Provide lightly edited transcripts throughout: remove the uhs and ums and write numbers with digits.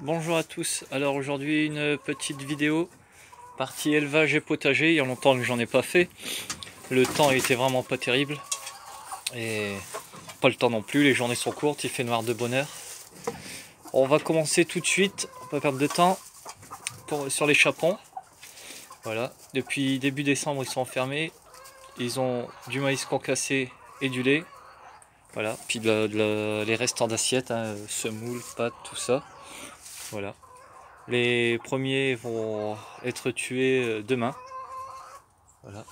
Bonjour à tous, alors aujourd'hui une petite vidéo partie élevage et potager. Il y a longtemps que j'en ai pas fait, le temps était vraiment pas terrible et pas le temps non plus, les journées sont courtes, il fait noir de bonne heure. On va commencer tout de suite, on va pas perdre de temps sur les chapons. Voilà, depuis début décembre ils sont enfermés, ils ont du maïs concassé et du lait. Voilà, puis les restants d'assiettes, hein, semoule, pâtes, tout ça. Voilà. Les premiers vont être tués demain. Voilà.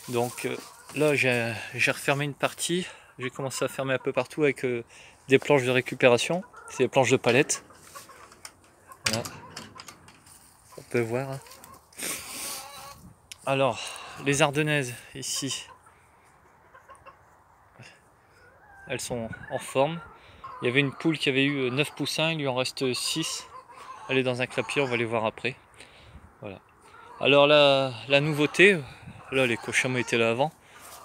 Donc là j'ai refermé une partie. J'ai commencé à fermer un peu partout avec des planches de récupération. C'est des planches de palettes. Voilà. On peut voir. Hein. Alors, les ardennaises ici, elles sont en forme. Il y avait une poule qui avait eu 9 poussins, il lui en reste 6. Elle est dans un clapier, on va les voir après. Voilà. Alors la nouveauté, là les cochameaux étaient là avant,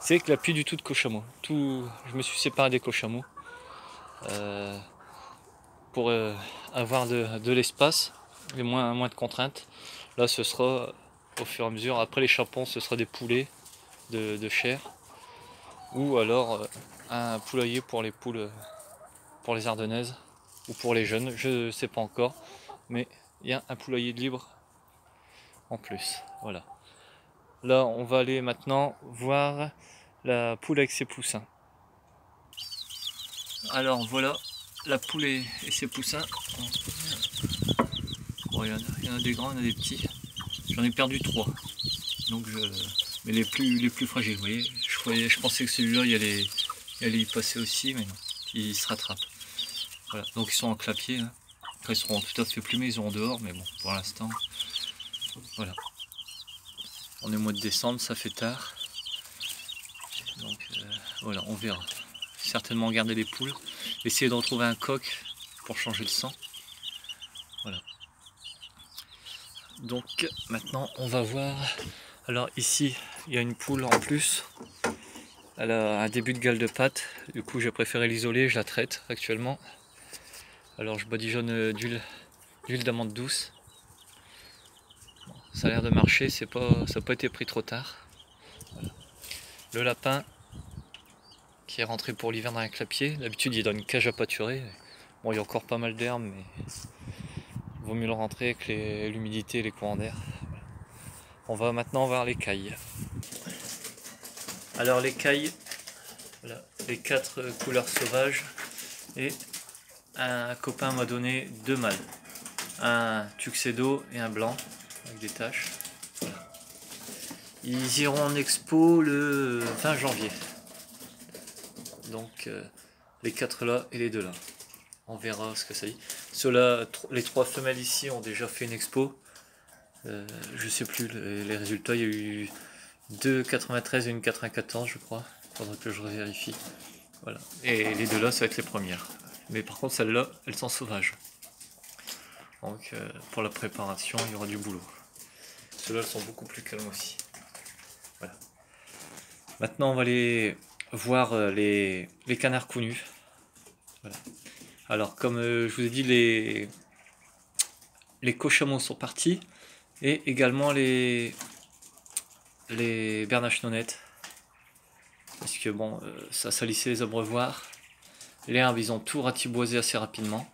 c'est qu'il n'y a plus du tout de cochameaux. Je me suis séparé des cochameaux pour avoir de l'espace et moins de contraintes. Là ce sera au fur et à mesure, après les chapons ce sera des poulets de chair ou alors un poulailler pour les poules, pour les ardennaises ou pour les jeunes, je ne sais pas encore, mais il y a un poulailler de libre en plus. Voilà. Là, on va aller maintenant voir la poule avec ses poussins. Alors voilà, la poule et ses poussins. Bon, il y en a des grands, il y en a des petits. J'en ai perdu 3. Donc mais les plus fragiles, vous voyez. Je pensais que celui-là, il allait y passer aussi, mais non, il se rattrape. Voilà, donc ils sont en clapier. Hein. Après, ils seront tout à fait plumés, ils auront dehors, mais bon, pour l'instant, voilà. On est au mois de décembre, ça fait tard. Donc voilà, on verra. Certainement garder les poules, essayer de retrouver un coq pour changer le sang. Voilà. Donc maintenant on va voir. Alors ici il y a une poule en plus. Elle a un début de gale de pâte. Du coup j'ai préféré l'isoler, je la traite actuellement. Alors je badigeonne d'huile d'amande douce. Bon, ça a l'air de marcher, ça n'a pas été pris trop tard. Voilà. Le lapin qui est rentré pour l'hiver dans un clapier. D'habitude il est dans une cage à pâturer. Bon, il y a encore pas mal d'herbes, mais il vaut mieux le rentrer avec l'humidité et les courants d'air. On va maintenant voir les cailles. Alors les cailles, voilà, les 4 couleurs sauvages, et un copain m'a donné 2 mâles. Un tuxedo et un blanc avec des taches. Voilà. Ils iront en expo le 20 janvier. Donc les 4 là et les 2 là. On verra ce que ça dit. Ceux-là, les 3 femelles ici ont déjà fait une expo. Je sais plus les résultats. Il y a eu 2,93 et une 94 je crois. Faudra que je vérifie. Voilà. Et les 2 là ça va être les premières. Mais par contre celles-là, elles sont sauvages. Donc pour la préparation, il y aura du boulot. Ceux-là elles sont beaucoup plus calmes aussi. Voilà. Maintenant on va aller voir les canards connus. Voilà. Alors comme je vous ai dit, les cochameaux sont partis. Et également les bernaches nonnettes. Parce que bon, ça salissait les abreuvoirs. Les herbes, ils ont tout ratiboisé assez rapidement.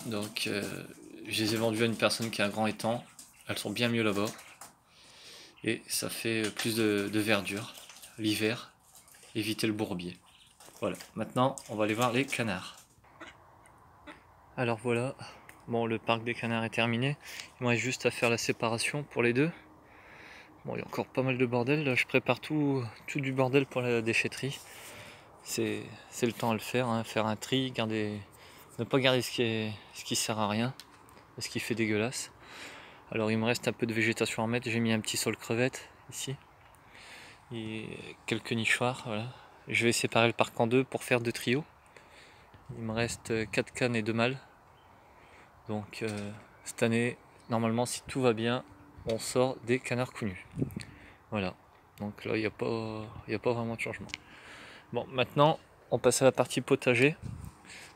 Donc je les ai vendus à une personne qui a un grand étang. Elles sont bien mieux là-bas. Et ça fait plus de verdure l'hiver. Éviter le bourbier. Voilà, maintenant on va aller voir les canards. Alors voilà, bon, le parc des canards est terminé. Il me reste juste à faire la séparation pour les deux. Bon, il y a encore pas mal de bordel, là je prépare tout du bordel pour la déchetterie. C'est le temps à le faire, hein, faire un tri, ne pas garder ce qui sert à rien, ce qui fait dégueulasse. Alors il me reste un peu de végétation à mettre, j'ai mis un petit sol crevette ici. Et quelques nichoirs, voilà. Je vais séparer le parc en deux pour faire 2 trios. Il me reste 4 cannes et 2 mâles. Donc cette année, normalement si tout va bien, on sort des canards connus. Voilà. Donc là il n'y a pas vraiment de changement. Bon, maintenant on passe à la partie potager.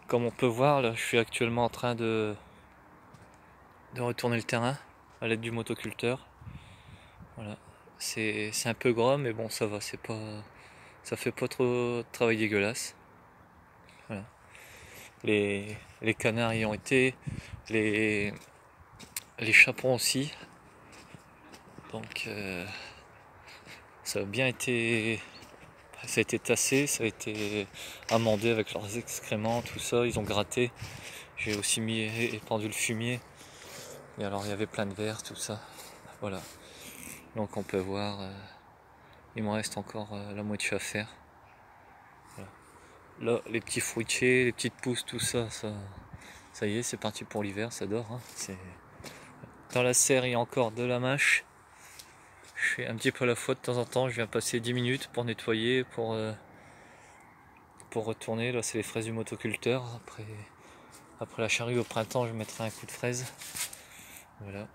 comme on peut voir, là, je suis actuellement en train de retourner le terrain à l'aide du motoculteur. Voilà. C'est un peu gras, mais bon, ça va, ça fait pas trop de travail dégueulasse. Voilà. Les canards y ont été, les chaperons aussi. Donc ça a bien été, ça a été tassé, ça a été amendé avec leurs excréments, tout ça. Ils ont gratté. J'ai aussi épandu le fumier. Et alors il y avait plein de vers, tout ça. Voilà. Donc on peut voir, il me reste encore la moitié à faire. Voilà. Là, les petits fruitiers, les petites pousses, tout ça, ça y est, c'est parti pour l'hiver, ça dort. Hein. Dans la serre, il y a encore de la mâche. Je fais un petit peu à la fois de temps en temps, je viens passer 10 minutes pour nettoyer, pour retourner. Là, c'est les fraises du motoculteur. Après la charrue au printemps, je mettrai un coup de fraise. Voilà.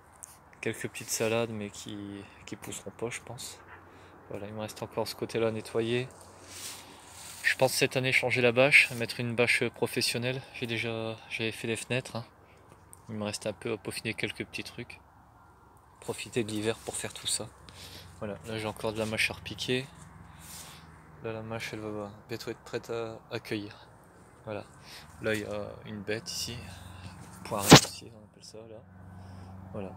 Quelques petites salades, mais qui pousseront pas, je pense. Voilà, il me reste encore ce côté-là à nettoyer. Je pense cette année changer la bâche, mettre une bâche professionnelle. J'avais fait les fenêtres. Hein. Il me reste un peu à peaufiner quelques petits trucs. Profiter de l'hiver pour faire tout ça. Voilà, là j'ai encore de la mâche à repiquer. Là la mâche elle va bientôt être prête à accueillir. Voilà. Là il y a une bête ici. Poirée ici, on appelle ça là. Voilà.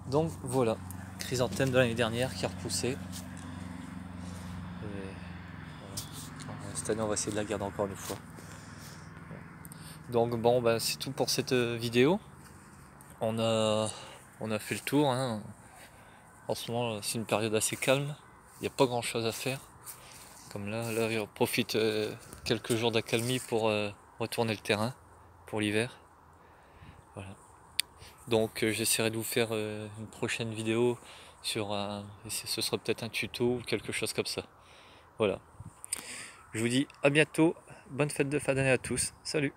Donc voilà. Chrysanthème de l'année dernière qui a repoussé. Et voilà. Cette année on va essayer de la garder encore une fois. Donc bon bah c'est tout pour cette vidéo. On a fait le tour. Hein. En ce moment c'est une période assez calme. Il n'y a pas grand chose à faire. Comme là on profite quelques jours d'accalmie pour retourner le terrain pour l'hiver. Voilà. Donc j'essaierai de vous faire une prochaine vidéo sur ce sera peut-être un tuto ou quelque chose comme ça. Voilà. Je vous dis à bientôt. Bonne fête de fin d'année à tous. Salut.